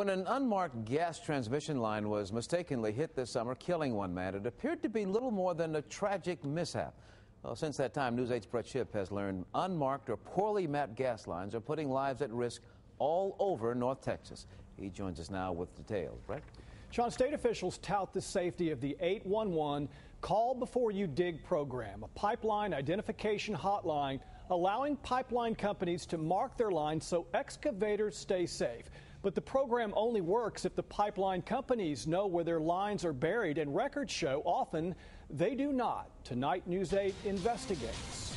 When an unmarked gas transmission line was mistakenly hit this summer, killing one man, it appeared to be little more than a tragic mishap. Well, since that time, News 8's Brett Shipp has learned unmarked or poorly mapped gas lines are putting lives at risk all over North Texas. He joins us now with details. Brett? Sean, state officials tout the safety of the 811 Call Before You Dig program, a pipeline identification hotline allowing pipeline companies to mark their lines so excavators stay safe. But the program only works if the pipeline companies know where their lines are buried, and records show often they do not. Tonight, News 8 investigates.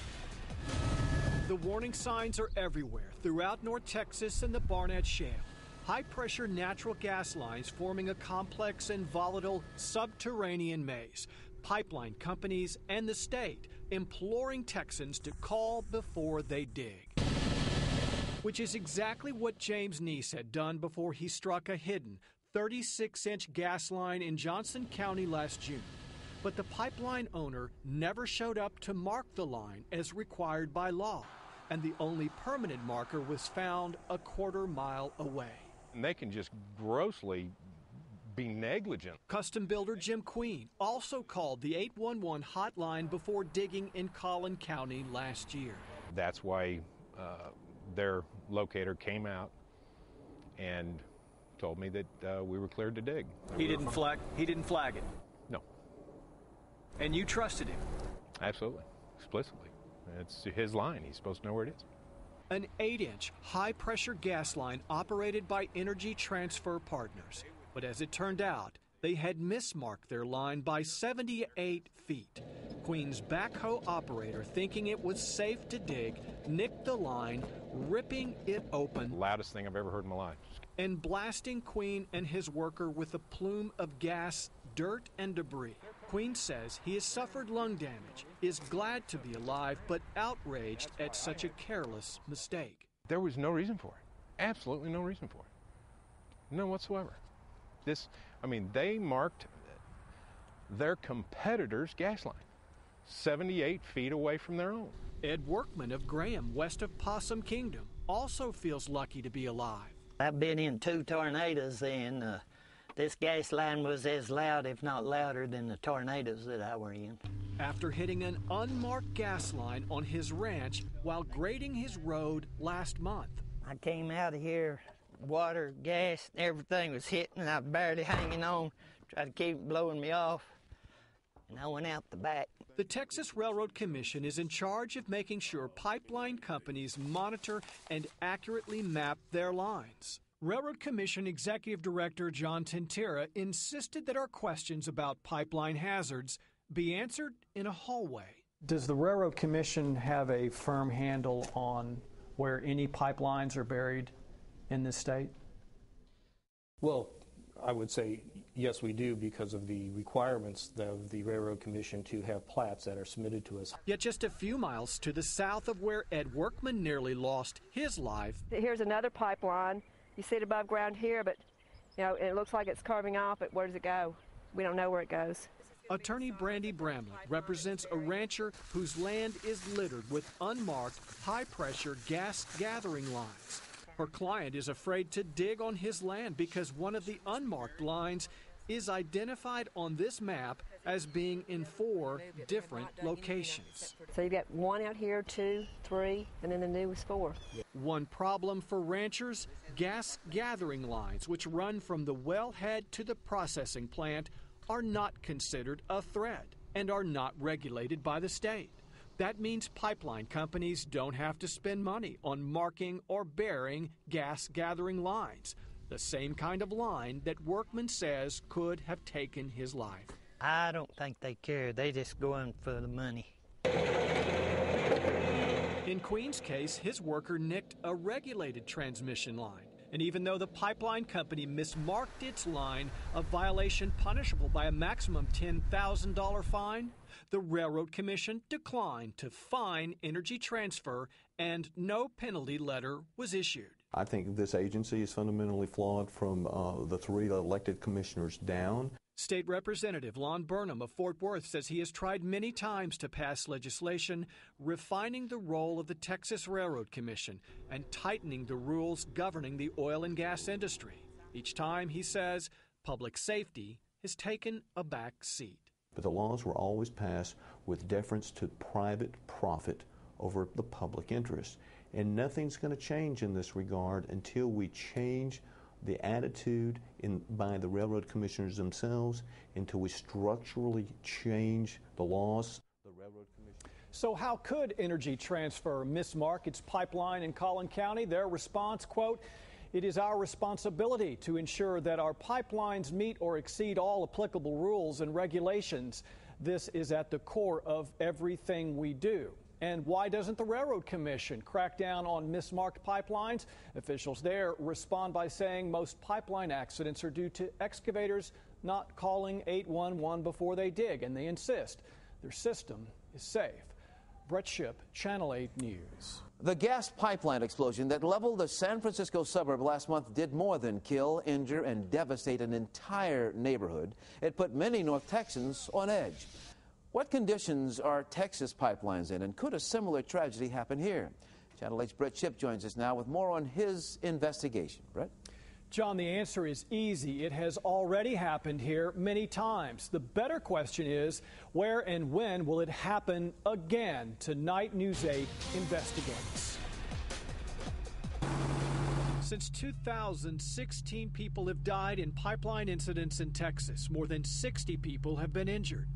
The warning signs are everywhere throughout North Texas and the Barnett Shale. High-pressure natural gas lines forming a complex and volatile subterranean maze. Pipeline companies and the state imploring Texans to call before they dig. Which is exactly what James Neese had done before he struck a hidden 36-inch gas line in Johnson County last June. But the pipeline owner never showed up to mark the line as required by law, and the only permanent marker was found a quarter-mile away. And they can just grossly be negligent. Custom builder Jim Queen also called the 811 hotline before digging in Collin County last year. That's why their locator came out and told me that we were cleared to dig. He didn't flag it? No. And you trusted him? Absolutely, explicitly. It's his line. He's supposed to know where it is. An 8-inch high-pressure gas line operated by Energy Transfer Partners. But as it turned out, they had mismarked their line by 78 feet. Queen's backhoe operator, thinking it was safe to dig, nicked the line, ripping it open. Loudest thing I've ever heard in my life. And blasting Queen and his worker with a plume of gas, dirt, and debris. Queen says he has suffered lung damage, is glad to be alive, but outraged at such a careless mistake. There was no reason for it. Absolutely no reason for it. None whatsoever. They marked their competitor's gas line 78 feet away from their own. Ed Workman of Graham, west of Possum Kingdom, also feels lucky to be alive. I've been in 2 tornadoes, and this gas line was as loud, if not louder, than the tornadoes that I were in. After hitting an unmarked gas line on his ranch while grading his road last month. I came out of here, water, gas, everything was hitting, and I was barely hanging on, tried to keep it blowing me off, and I went out the back. The Texas Railroad Commission is in charge of making sure pipeline companies monitor and accurately map their lines. Railroad Commission Executive Director John Tentera insisted that our questions about pipeline hazards be answered in a hallway. Does the Railroad Commission have a firm handle on where any pipelines are buried in this state? Well, I would say yes, we do, because of the requirements of the Railroad Commission to have plats that are submitted to us. Yet just a few miles to the south of where Ed Workman nearly lost his life. Here's another pipeline. You see it above ground here, but it looks like it's carving off, but where does it go? We don't know where it goes. Attorney Brandy Bramlett represents a rancher whose land is littered with unmarked, high-pressure gas gathering lines. Her client is afraid to dig on his land because one of the unmarked lines is identified on this map as being in 4 different locations. So you've got 1 out here, 2, 3, and then the new is 4. One problem for ranchers, gas gathering lines, which run from the wellhead to the processing plant, are not considered a threat and are not regulated by the state. That means pipeline companies don't have to spend money on marking or burying gas gathering lines, the same kind of line that Workman says could have taken his life. I don't think they care. They just go in for the money. In Queen's case, his worker nicked a regulated transmission line. And even though the pipeline company mismarked its line, a violation punishable by a maximum $10,000 fine, the Railroad Commission declined to fine Energy Transfer, and no penalty letter was issued. I think this agency is fundamentally flawed from the 3 elected commissioners down. State Representative Lon Burnham of Fort Worth says he has tried many times to pass legislation refining the role of the Texas Railroad Commission and tightening the rules governing the oil and gas industry. Each time, he says, public safety has taken a back seat. But the laws were always passed with deference to private profit over the public interest. And nothing's going to change in this regard until we change the attitude by the railroad commissioners themselves, until we structurally change the laws. The railroad commission. So how could Energy Transfer mismark its pipeline in Collin County? Their response, quote, "It is our responsibility to ensure that our pipelines meet or exceed all applicable rules and regulations. This is at the core of everything we do." And why doesn't the Railroad Commission crack down on mismarked pipelines? Officials there respond by saying most pipeline accidents are due to excavators not calling 811 before they dig, and they insist their system is safe. Brett Shipp, Channel 8 News. The gas pipeline explosion that leveled the San Francisco suburb last month did more than kill, injure, and devastate an entire neighborhood. It put many North Texans on edge. What conditions are Texas pipelines in, and could a similar tragedy happen here? Channel 8's Brett Shipp joins us now with more on his investigation. Brett? John, the answer is easy. It has already happened here many times. The better question is, where and when will it happen again? Tonight, News 8 investigates. Since 2000, 16 people have died in pipeline incidents in Texas. More than 60 people have been injured.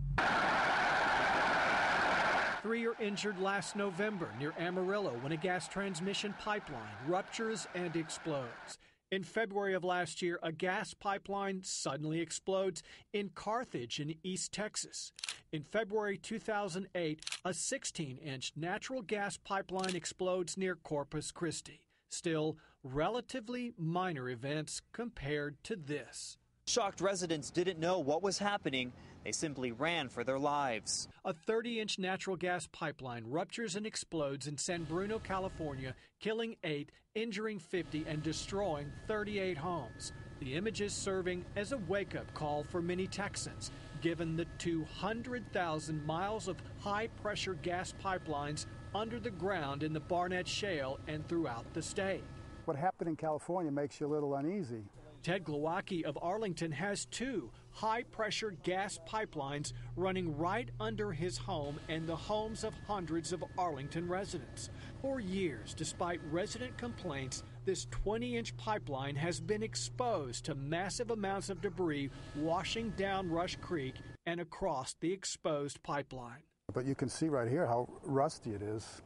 3 are injured last November near Amarillo when a gas transmission pipeline ruptures and explodes. In February of last year, a gas pipeline suddenly explodes in Carthage in East Texas. In February 2008, a 16-inch natural gas pipeline explodes near Corpus Christi. Still, relatively minor events compared to this. Shocked residents didn't know what was happening. They simply ran for their lives. A 30-inch natural gas pipeline ruptures and explodes in San Bruno, California, killing 8, injuring 50, and destroying 38 homes. The images serving as a wake-up call for many Texans, given the 200,000 miles of high-pressure gas pipelines under the ground in the Barnett Shale and throughout the state. What happened in California makes you a little uneasy. Ted Glowacki of Arlington has 2 high-pressure gas pipelines running right under his home and the homes of hundreds of Arlington residents. For years, despite resident complaints, this 20-inch pipeline has been exposed to massive amounts of debris washing down Rush Creek and across the exposed pipeline. But you can see right here how rusty it is,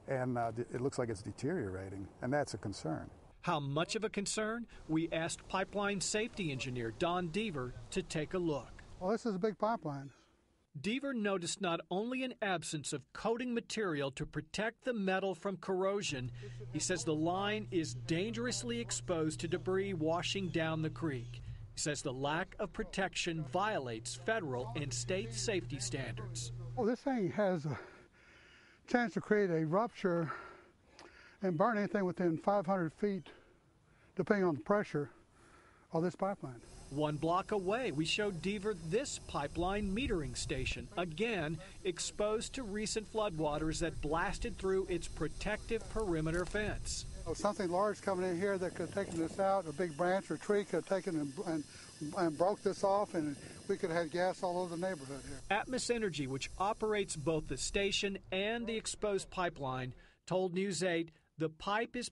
and it looks like it's deteriorating, and that's a concern. How much of a concern? We asked pipeline safety engineer Don Deaver to take a look. Well, this is a big pipeline. Deaver noticed not only an absence of coating material to protect the metal from corrosion, he says the line is dangerously exposed to debris washing down the creek. He says the lack of protection violates federal and state safety standards. Well, this thing has a chance to create a rupture and burn anything within 500 feet, depending on the pressure of this pipeline. 1 block away, we showed Deaver this pipeline metering station, again exposed to recent floodwaters that blasted through its protective perimeter fence. Something large coming in here that could have taken this out, a big branch or tree could have taken and broke this off, and we could have had gas all over the neighborhood here. Atmos Energy, which operates both the station and the exposed pipeline, told News 8 the pipe is